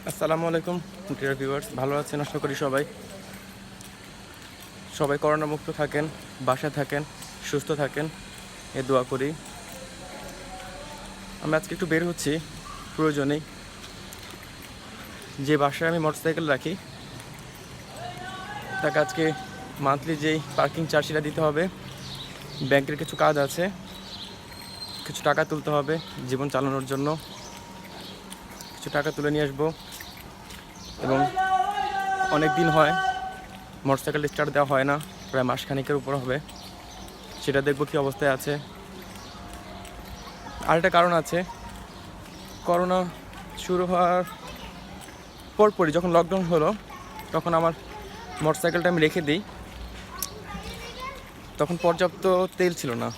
আসসালামু আলাইকুম dear viewers, ভালো আছেন আশা করি সবাই সবাই করোনা মুক্ত থাকেন, বাসায় থাকেন, সুস্থ থাকেন এ দোয়া করি। আমি আজকে একটু বের হচ্ছি প্রয়োজনেই। যে বাসায় আমি মোটরসাইকেল রাখি তাকে আজকে মান্থলি যেই পার্কিং চার্জ সেটা দিতে হবে, ব্যাংকের কিছু কাজ আছে, কিছু টাকা তুলতে হবে জীবন চালানোর জন্য, কিছু টাকা তুলে নিয়ে আসবো। এবং অনেক দিন হয় মোটরসাইকেল স্টার্ট দেওয়া হয় না, প্রায় মাসখানেকের উপর হবে, সেটা দেখবো কী অবস্থায় আছে। আরেকটা কারণ আছে, করোনা শুরু হওয়ার পরপরই যখন লকডাউন হলো তখন আমার মোটরসাইকেলটা আমি রেখে দিই, তখন পর্যাপ্ত তেল ছিল না।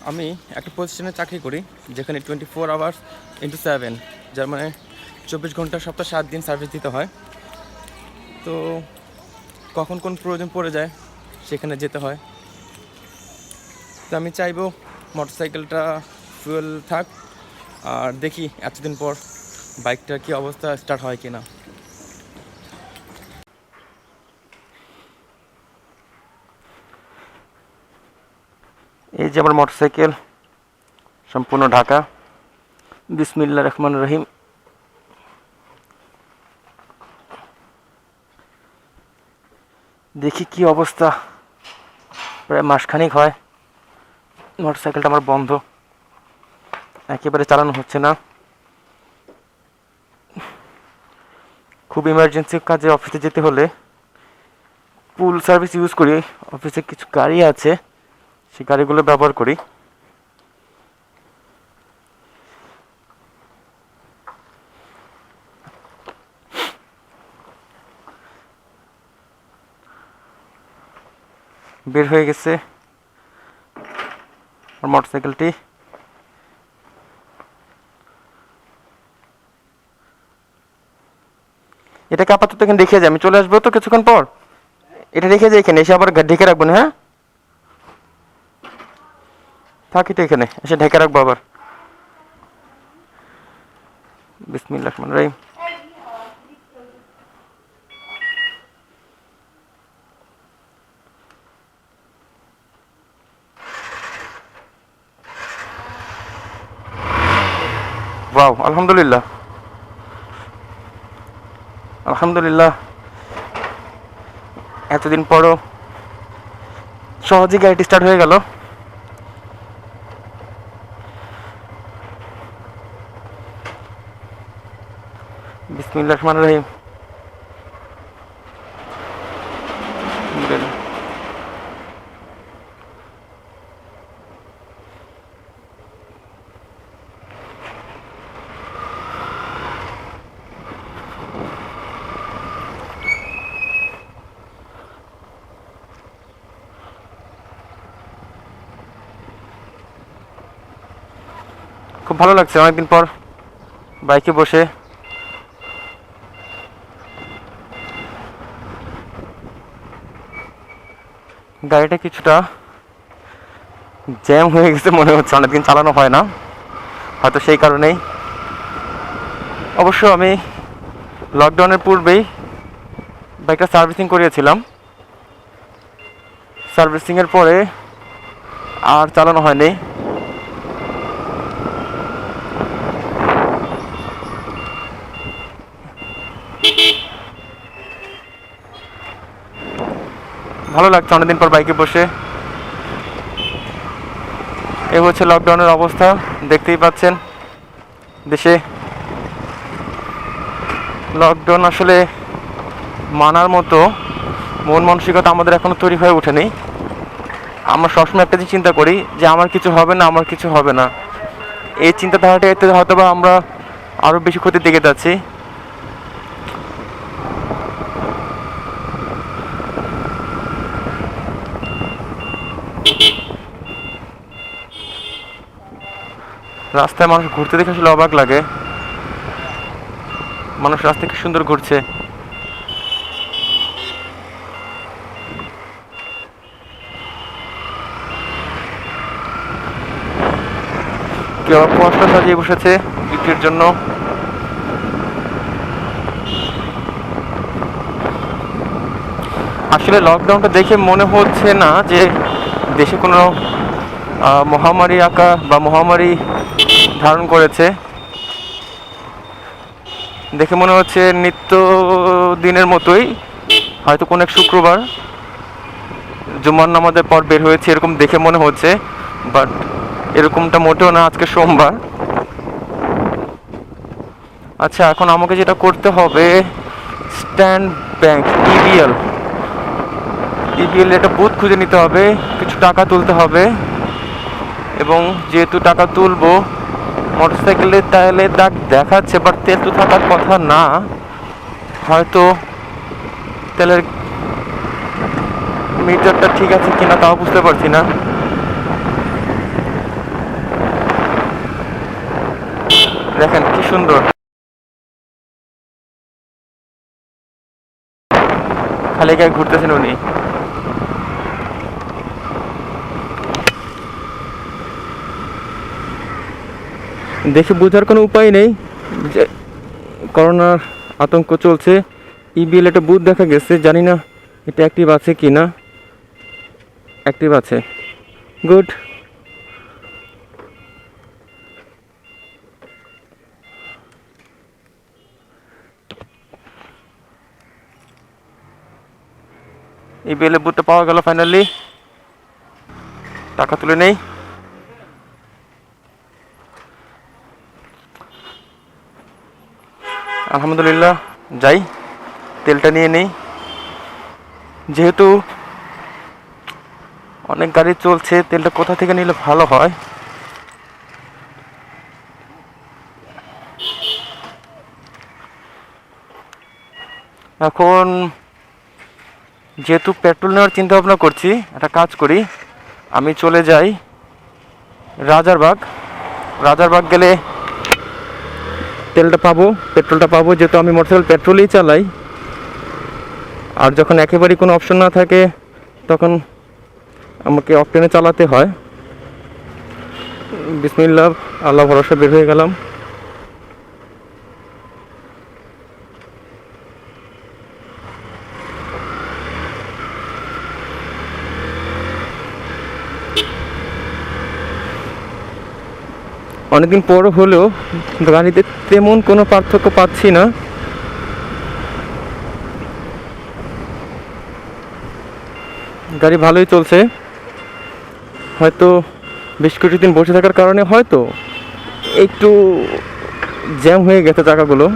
আমি একটা প্রতিষ্ঠানে চাকরি করি যেখানে 24 আওয়ার্স ইন্টু 7, যার মানে 24 ঘন্টা সপ্তাহে 7 দিন সার্ভিস দিতে হয়। তো কখন কোন প্রয়োজন পড়ে যায় সেখানে যেতে হয়। তো আমি চাইবো মোটরসাইকেলটা ফুয়েল থাক, আর দেখি এতদিন পর বাইকটার কী অবস্থা, স্টার্ট হয় কি না। এই যে আমার মোটরসাইকেল সম্পূর্ণ ঢাকা। বিসমিল্লাহির রহমানির রহিম। দেখি কি অবস্থা, প্রায় মাসখানেক হয় মোটরসাইকেলটা আমার বন্ধ, একেবারে চালানো হচ্ছে না। খুব ইমার্জেন্সি কাজে অফিসে যেতে হলে পুল সার্ভিস ইউজ করি। অফিসে কিছু গাড়ি আছে, সেই গাড়িগুলো ব্যবহার করি। বের হয়ে গেছে আমার মোটরসাইকেলটি। এটাকে আপাতত এখানে রেখে যাই, আমি চলে আসবো তো কিছুক্ষণ পর। এটা রেখে যাই এখানে, এসে আবার ঢেকে রাখবো না। হ্যাঁ, থাকি তো এখানে, এসে ঢেকে রাখবো আবার। বিসমিল্লাহির রহমানির রহিম। ওয়াও, আলহামদুলিল্লাহ আলহামদুলিল্লাহ, এতদিন পরও সহজেই গাড়িটি স্টার্ট হয়ে গেল। বিসমিল্লাহির রহমানির রহিম। খুব ভালো লাগছে অনেকদিন পর বাইকে বসে। গাড়িটা কিছুটা জ্যাম হয়ে গেছে মনে হচ্ছে, অনেকদিন চালানো হয় না, হয়তো সেই কারণেই। অবশ্য আমি লকডাউনের পূর্বেই বাইকটা সার্ভিসিং করিয়েছিলাম, সার্ভিসিংয়ের পরে আর চালানো হয়নি। ভালো লাগছে অনেকদিন পর বাইকে বসে। এ হচ্ছে লকডাউনের অবস্থা, দেখতেই পাচ্ছেন দেশে। লকডাউন আসলে মানার মতো মন মানসিকতা আমাদের এখনো তৈরি হয়ে ওঠেনি। আমরা সবসময় একটা জিনিস চিন্তা করি যে আমার কিছু হবে না, আমার কিছু হবে না। এই চিন্তাধারাটা এতে হয়তো বা আমরা আরও বেশি ক্ষতির দিকে যাচ্ছি। রাস্তায় মানুষ ঘুরতে দেখে আসলে অবাক লাগে, মানুষ রাস্তায় কি সুন্দর ঘুরছে। কেউ পোস্টার সাজিয়ে বসেছে বিক্রির জন্য। আসলে লকডাউনটা দেখে মনে হচ্ছে না যে দেশে কোনো মহামারী আকার বা মহামারী ধারণ করেছে। দেখে মনে হচ্ছে নিত্য দিনের মতোই, হয়তো কোনো এক শুক্রবার জুমার নামাজের পর বের হয়েছে এরকম দেখে মনে হচ্ছে, বাট এরকমটা মোটেও না, আজকে সোমবার। আচ্ছা, এখন আমাকে যেটা করতে হবে, স্ট্যান্ড ব্যাংক ইবিএল একটা বুথ খুঁজে নিতে হবে, কিছু টাকা তুলতে হবে, এবং যেহেতু টাকা তুলবো মোটরসাইকেলে তাহলে দাগ দেখাচ্ছে, বাট তেল তো থাকার কথা না, হয়তো তেলের মিটারটা ঠিক আছে কিনা তাও বুঝতে পারছি না। দেখেন কি সুন্দর, খালি গায়ে ঘুরতেছেন উনি। দেখে বোঝার কোনো উপায় নেই যে করোনার আতঙ্ক চলছে। ইবিএল একটা বুথ দেখা গেছে, জানি না এটা অ্যাক্টিভ আছে কি না। অ্যাক্টিভ আছে, গুড। ইবিএল বুথটা পাওয়া গেল ফাইনালি, টাকা তুলে নেই। আলহামদুলিল্লাহ, যাই তেলটা নিয়ে নেই। যেহেতু অনেক গাড়ি চলছে, তেলটা কোথা থেকে নিলে ভালো হয়? এখন যেহেতু পেট্রোল নেওয়ার চিন্তা ভাবনা করছি, একটা কাজ করি, আমি চলে যাই রাজারবাগ গেলে তেলটা পাবো, পেট্রোলটা পাবো, যেহেতু আমি মোটরসাইকেল পেট্রোলই চালাই। আর যখন একেবারেই কোনো অপশন না থাকে তখন আমাকে অকটেনে চালাতে হয়। বিসমিল্লাহ, আল্লাহ ভরসা বের হয়ে গেলাম। অনেকদিন পর হলেও গাড়িতে তেমন কোনো পার্থক্য পাচ্ছি না। গাড়ি ভালোই চলছে, হয়তো বেশ কিছুদিন বসে থাকার কারণে হয়তো একটু জ্যাম হয়ে গেছে চাকাগুলো।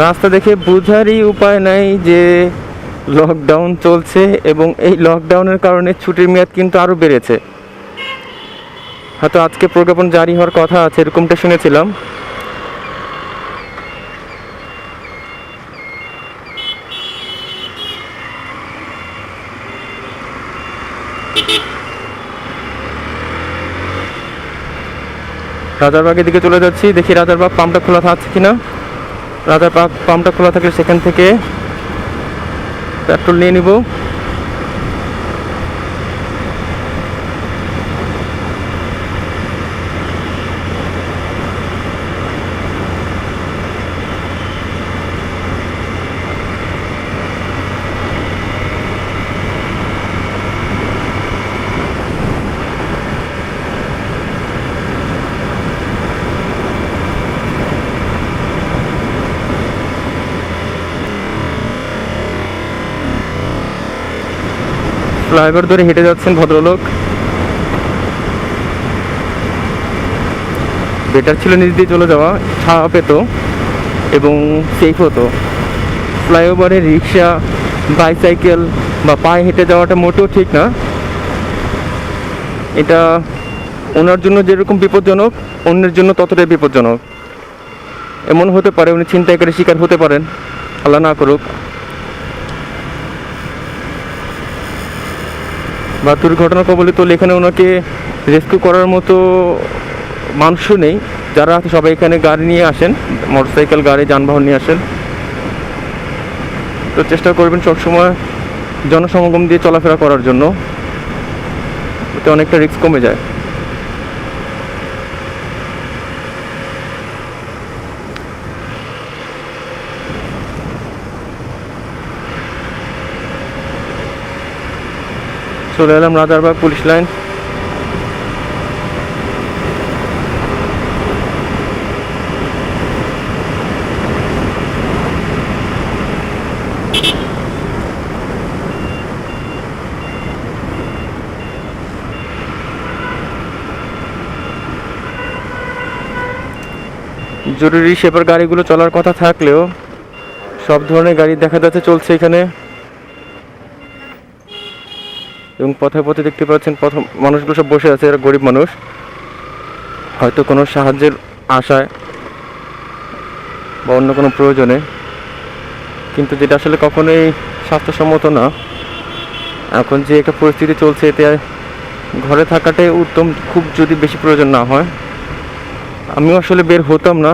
রাস্তা দেখে বোঝারই উপায় নাই যে লকডাউন চলছে, এবং এই লকডাউনের কারণে ছুটির মেয়াদ কিন্তু আরও বেড়েছে। হয়তো আজকে প্রজ্ঞাপন জারি হওয়ার কথা আছে, এরকমটা শুনেছিলাম। রাজারবাগের দিকে চলে যাচ্ছি, দেখি রাজারবাগ পাম্পটা খোলা থাকছে কিনা। রাজারবাগ পাম্পটা খোলা থাকলে সেখান থেকে পেট্রোল নিয়ে নিব। ফ্লাইওভার ধরে হেঁটে যাচ্ছেন ভদ্রলোক। বেটার ছিল নিচ দিয়ে চলে যাওয়া, ছায়া পেত এবং সেফ হতো। ফ্লাইওভারে রিক্সা, বাইসাইকেল বা পায়ে হেঁটে যাওয়াটা মোটেও ঠিক না। এটা ওনার জন্য যেরকম বিপজ্জনক, অন্যের জন্য ততটাই বিপজ্জনক। এমন হতে পারে উনি ছিনতাইকারীর শিকার হতে পারেন, আল্লাহ না করুক, বা দুর্ঘটনা কবলিত হলে এখানে ওনাকে রেস্কিউ করার মতো মানুষও নেই। যারা আছে সবাই এখানে গাড়ি নিয়ে আসেন, মোটরসাইকেল, গাড়ি, যানবাহন নিয়ে আসেন। তো চেষ্টা করবেন সবসময় জনসমাগম দিয়ে চলাফেরা করার জন্য, এতে অনেকটা রিস্ক কমে যায়। চলে এলাম রাজারবাগ পুলিশ লাইন। জরুরি সেবার গাড়িগুলো চলার কথা থাকলেও সব ধরনের গাড়ি দেখা যাচ্ছে চলছে এখানে। এবং পথে পথে দেখতে পাচ্ছেন প্রথম মানুষগুলো সব বসে আছে, এরা গরিব মানুষ, হয়তো কোনো সাহায্যের আশায় বা অন্য কোনো প্রয়োজনে, কিন্তু যেটা আসলে কখনোই স্বাস্থ্যসম্মত না। এখন যে একটা পরিস্থিতি চলছে এতে ঘরে থাকাটাই উত্তম, খুব যদি বেশি প্রয়োজন না হয়। আমিও আসলে বের হতাম না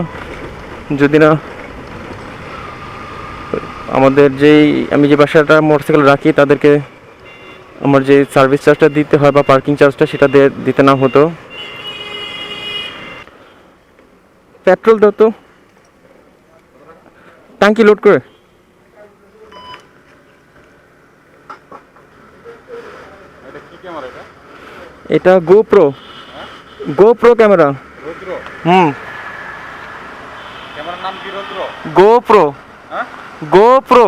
যদি না আমাদের আমি যে বাসাটা মোটরসাইকেল রাখি তাদেরকে আমার যে সার্ভিস চার্জটা দিতে হয় বা পার্কিং চার্জটা সেটা দিতে না হতো। পেট্রোল দাও তো, ট্যাঙ্কি লোড করে। এটা গোপ্রো, গোপ্রো ক্যামেরা। ক্যামেরার নাম কি? রুদ্র গোপ্রো, গোপ্রো।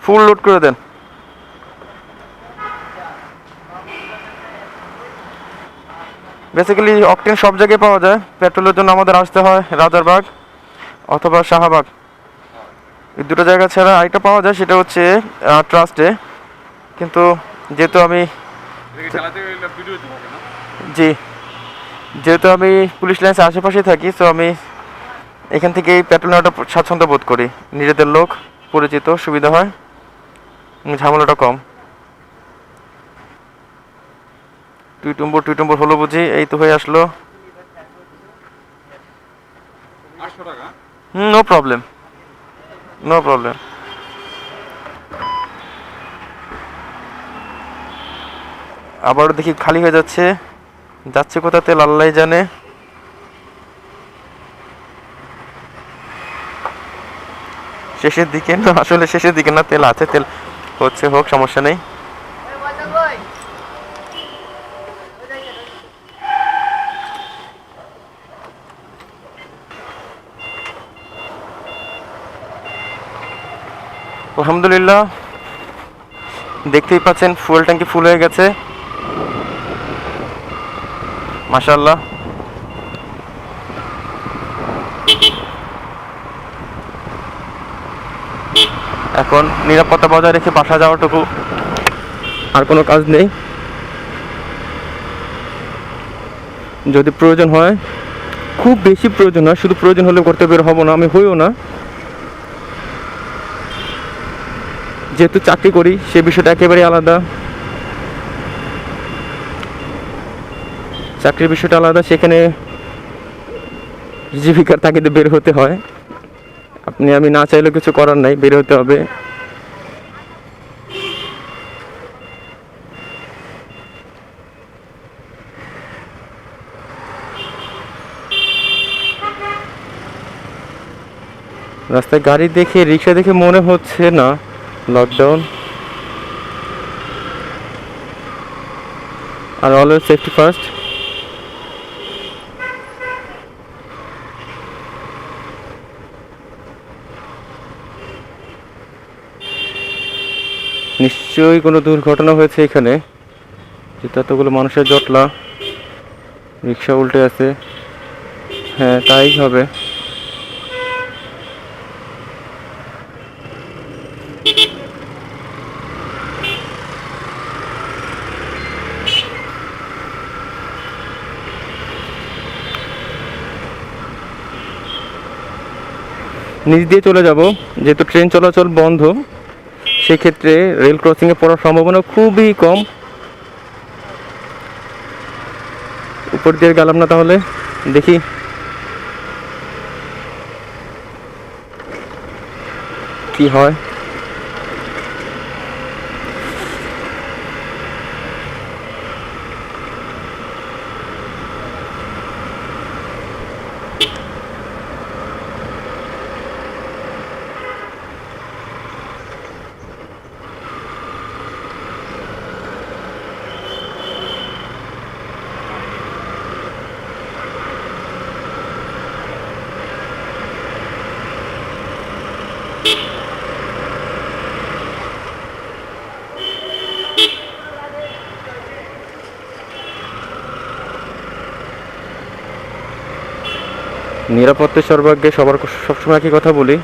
ফুল লোড করে দেন। বেসিক্যালি অকটেন সব জায়গায় পাওয়া যায়, পেট্রোলের জন্য আমাদের আসতে হয় রাজারবাগ অথবা শাহবাগ, এই দুটো জায়গা ছাড়া আরেকটা পাওয়া যায় সেটা হচ্ছে ট্রাস্টে। কিন্তু যেহেতু আমি পুলিশ লাইনের আশেপাশে থাকি, তো আমি এখান থেকে পেট্রোল নেওয়াটা স্বাচ্ছন্দ্য বোধ করি। নিজেদের লোক, পরিচিত, সুবিধা হয়, ঝামেলাটা কম। টুইটুম্বর হলো বুঝি, এই তো হয়ে আসলো। No problem, no problem. আবারও দেখি খালি হয়ে যাচ্ছে, যাচ্ছে কোথাতে আল্লাহ জানে। শেষের দিকে না, আসলে শেষের দিকে না, তেল আছে, তেল হচ্ছে, হোক, সমস্যা নেই। আলহামদুলিল্লাহ, দেখতেই পাচ্ছেন ফুয়েল ট্যাঙ্কি ফুল হয়ে গেছে, মাশাআল্লাহ। এখন নিরাপত্তা বজায় রেখে বাসা যাওয়াটুকু, আর কোনো কাজ নেই। যদি প্রয়োজন হয়, খুব বেশি প্রয়োজন হয়, শুধু প্রয়োজন হলে করতে বের হব না, আমি হইও না। যেহেতু চাকরি করি সে বিষয়টা একেবারে আলাদা, চাকরির বিষয়টা আলাদা, সেখানে জীবিকার তাগিদে বের হতে হয়। আমি না চাইলেও কিছু করার নাই, বের হতে হবে। রাস্তায় গাড়ি দেখে, রিক্সা দেখে মনে হচ্ছে না lockdown. Are always safety first. নিশ্চয়ই কোনো দুর্ঘটনা হয়েছে এখানে, যেহেতু এতগুলো মানুষের জটলা, রিক্সা উল্টে আছে। হ্যাঁ, তাই হবে। নিচ দিয়ে চলে যাব, যেহেতু ট্রেন চলাচল বন্ধ, সেক্ষেত্রে রেল ক্রসিংয়ে পড়ার সম্ভাবনা খুবই কম। উপর দিয়ে গেলাম না, তাহলে দেখি কি হয়। নিরাপত্তা সর্বাগ্যে সবসময় একই কথা বলি,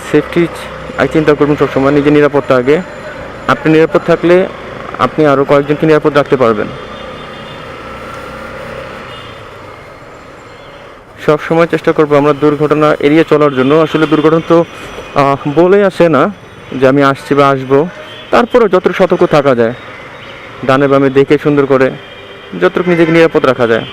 সেফটি আগে চিন্তা করবেন সবসময়, নিজের নিরাপত্তা আগে। আপনি নিরাপদ থাকলে আপনি আরও কয়েকজনকে নিরাপদ রাখতে পারবেন। সব সময় চেষ্টা করবো আমরা দুর্ঘটনা এড়িয়ে চলার জন্য। আসলে দুর্ঘটনা তো বলে আসে না যে আমি আসছি বা আসবো, তারপরে যতটুকু সতর্ক থাকা যায়, ডানে বামে দেখে সুন্দর করে যতটুকু নিজেকে নিরাপদ রাখা যায়।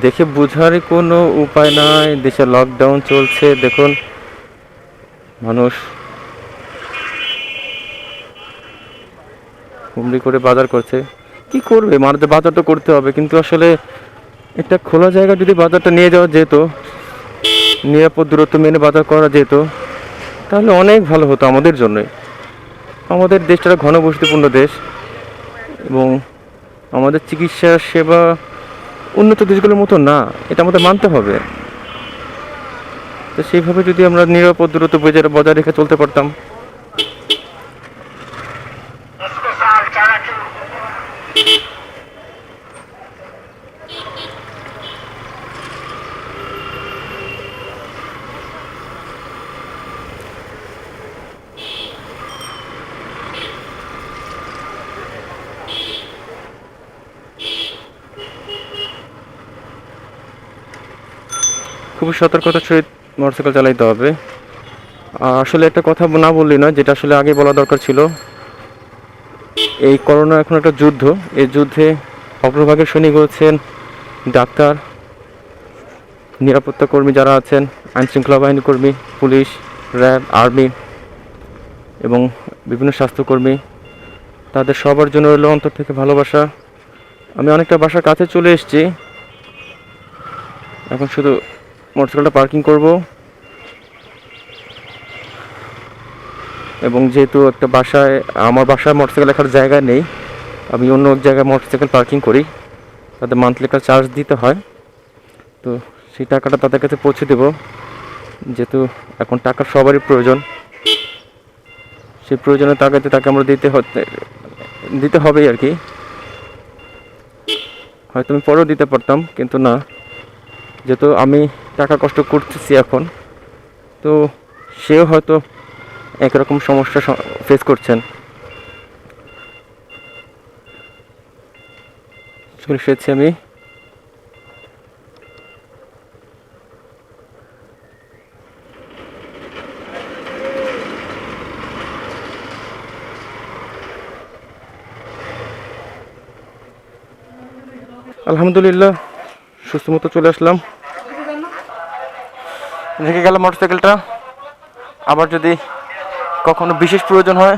দেখে বোঝারই কোনো উপায় নাই, দেশে লকডাউন চলছে, দেখুন মানুষ হুমড়ি করে বাজার করছে। কি করবে, মানুষের বাজার তো করতে হবে, কিন্তু আসলে একটা খোলা জায়গা যদি বাজারটা নিয়ে যাওয়া যেত, নিরাপদ দূরত্ব মেনে বাজার করা যেত, তাহলে অনেক ভালো হতো আমাদের জন্যই। আমাদের দেশটা ঘনবসতিপূর্ণ দেশ এবং আমাদের চিকিৎসা সেবা উন্নত দেশগুলোর মতো না, এটা আমাদের মানতে হবে। তো সেইভাবে যদি আমরা নিরাপদ দূরত্ব বজায় রেখে চলতে পারতাম। খুবই সতর্কতার সহিত মোটরসাইকেল চালাইতে হবে। আসলে একটা কথা না বললি না, যেটা আসলে আগে বলা দরকার ছিল। এই করোনা এখন একটা যুদ্ধ, এই যুদ্ধে অগ্রভাগের সৈনিক হচ্ছেন ডাক্তার, নিরাপত্তা কর্মী যারা আছেন, আইনশৃঙ্খলা বাহিনী কর্মী, পুলিশ, র্যাব, আর্মি এবং বিভিন্ন স্বাস্থ্যকর্মী। তাদের সবার জন্য রইল অন্তর থেকে ভালোবাসা। আমি অনেকটা বাসার কাছে চলে এসেছি, এখন শুধু মোটরসাইকেলটা পার্কিং করব এবং যেহেতু একটা আমার বাসায় মোটরসাইকেল রাখার জায়গা নেই, আমি অন্য এক জায়গায় মোটরসাইকেল পার্কিং করি। তাদের মান্থলি একটা চার্জ দিতে হয়, তো সেই টাকাটা তাদের কাছে পৌঁছে দেব। যেহেতু এখন টাকার সবারই প্রয়োজন, সেই প্রয়োজনের টাকাতে তাকে আমরা দিতে হবেই আর কি। হয়তো আমি পরেও দিতে পারতাম, কিন্তু না, যেহেতু আমি টাকা কষ্ট করতেছি এখন, তো সেও হয়তো একরকম সমস্যা ফেস করছেন। চলে এসেছি আমি। আলহামদুলিল্লাহ সুস্থ মতো চলে আসলাম, রেখে গেলাম মোটরসাইকেলটা। আবার যদি কখনো বিশেষ প্রয়োজন হয়,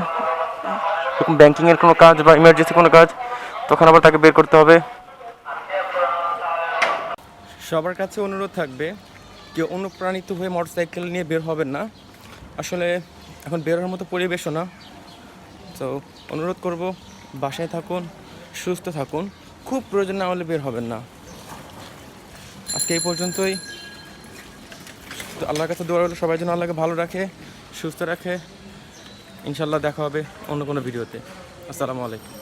এরকম ব্যাংকিংয়ের কোনো কাজ বা ইমার্জেন্সি কোনো কাজ, তখন আবার তাকে বের করতে হবে। সবার কাছে অনুরোধ থাকবে, কেউ অনুপ্রাণিত হয়ে মোটরসাইকেল নিয়ে বের হবেন না। আসলে এখন বের হওয়ার মতো পরিবেশও না। তো অনুরোধ করব, বাসায় থাকুন, সুস্থ থাকুন, খুব প্রয়োজন না হলে বের হবেন না। আজকে এই পর্যন্তই। আল্লাহর কাছে দোয়া হলো সবাই যেন আল্লাহকে ভালো রাখে, সুস্থ রাখে। ইনশাল্লাহ দেখা হবে অন্য কোনো ভিডিওতে। আসসালামু আলাইকুম।